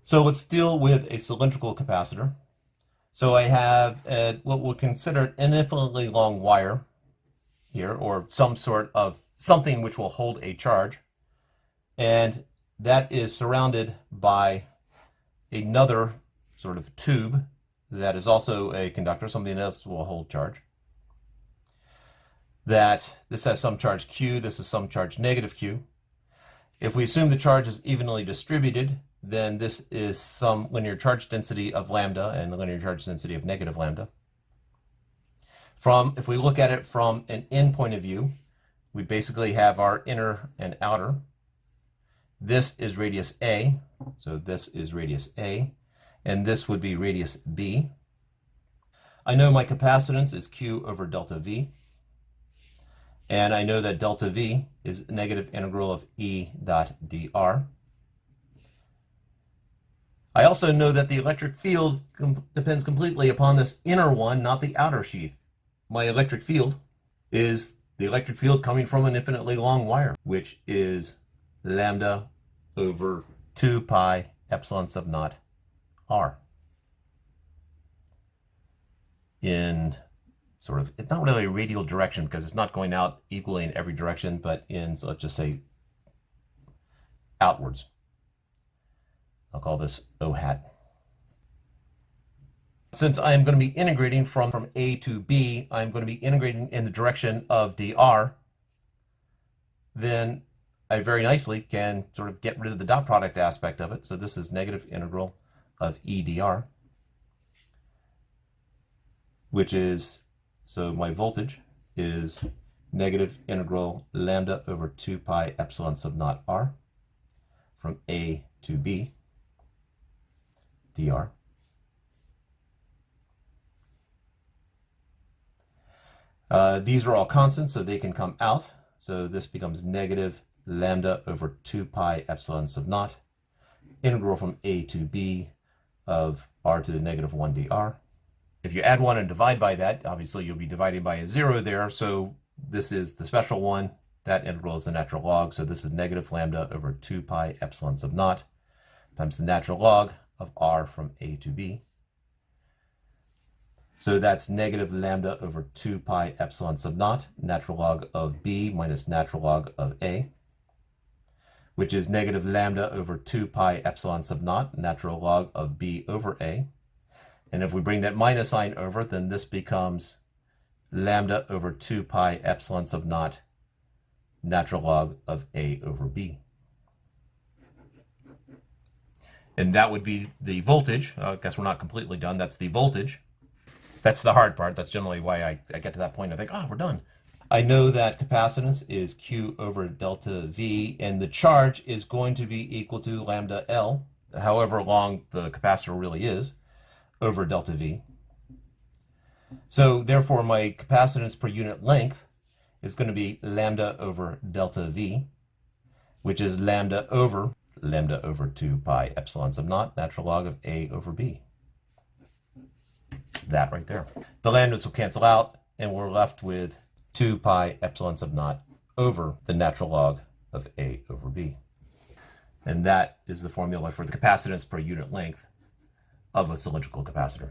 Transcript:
So let's deal with a cylindrical capacitor. So I have what we'll consider an infinitely long wire here, or some sort of something which will hold a charge. And that is surrounded by another sort of tube that is also a conductor, something else will hold charge. That this has some charge Q, this is some charge negative Q. If we assume the charge is evenly distributed, then this is some linear charge density of lambda and linear charge density of negative lambda. If we look at it from an in point of view, we basically have our inner and outer. This is radius A, so this is radius A, and this would be radius B. I know my capacitance is Q over delta V, and I know that delta V is negative integral of E dot dr. I also know that the electric field depends completely upon this inner one, not the outer sheath. My electric field is the electric field coming from an infinitely long wire, which is lambda over 2 pi epsilon sub naught r. In sort of, it's not really a radial direction because it's not going out equally in every direction, but in, so let's just say, outwards. I'll call this O hat. Since I'm going to be integrating from A to B, I'm going to be integrating in the direction of dr, then I very nicely can sort of get rid of the dot product aspect of it. So this is negative integral of E dr, which is, so my voltage is negative integral lambda over 2 pi epsilon sub naught r from A to B dr. These are all constants, so they can come out. So this becomes negative lambda over 2 pi epsilon sub naught, integral from A to B of r to the negative 1 dr. If you add 1 and divide by that, obviously you'll be dividing by a 0 there, so this is the special one. That integral is the natural log, so this is negative lambda over 2 pi epsilon sub naught times the natural log of r from A to B. So that's negative lambda over 2 pi epsilon sub naught, natural log of B minus natural log of A, which is negative lambda over 2 pi epsilon sub naught, natural log of B over A. And if we bring that minus sign over, then this becomes lambda over 2 pi epsilon sub naught, natural log of A over B. And that would be the voltage. I guess we're not completely done. That's the voltage. That's the hard part. That's generally why I get to that point. I think, oh, we're done. I know that capacitance is Q over delta V, and the charge is going to be equal to lambda L, however long the capacitor really is, over delta V. So therefore, my capacitance per unit length is going to be lambda over delta V, which is lambda over 2 pi epsilon sub naught, natural log of A over B. That right there. The lambdas will cancel out, and we're left with 2 pi epsilon sub naught over the natural log of A over B. And that is the formula for the capacitance per unit length of a cylindrical capacitor.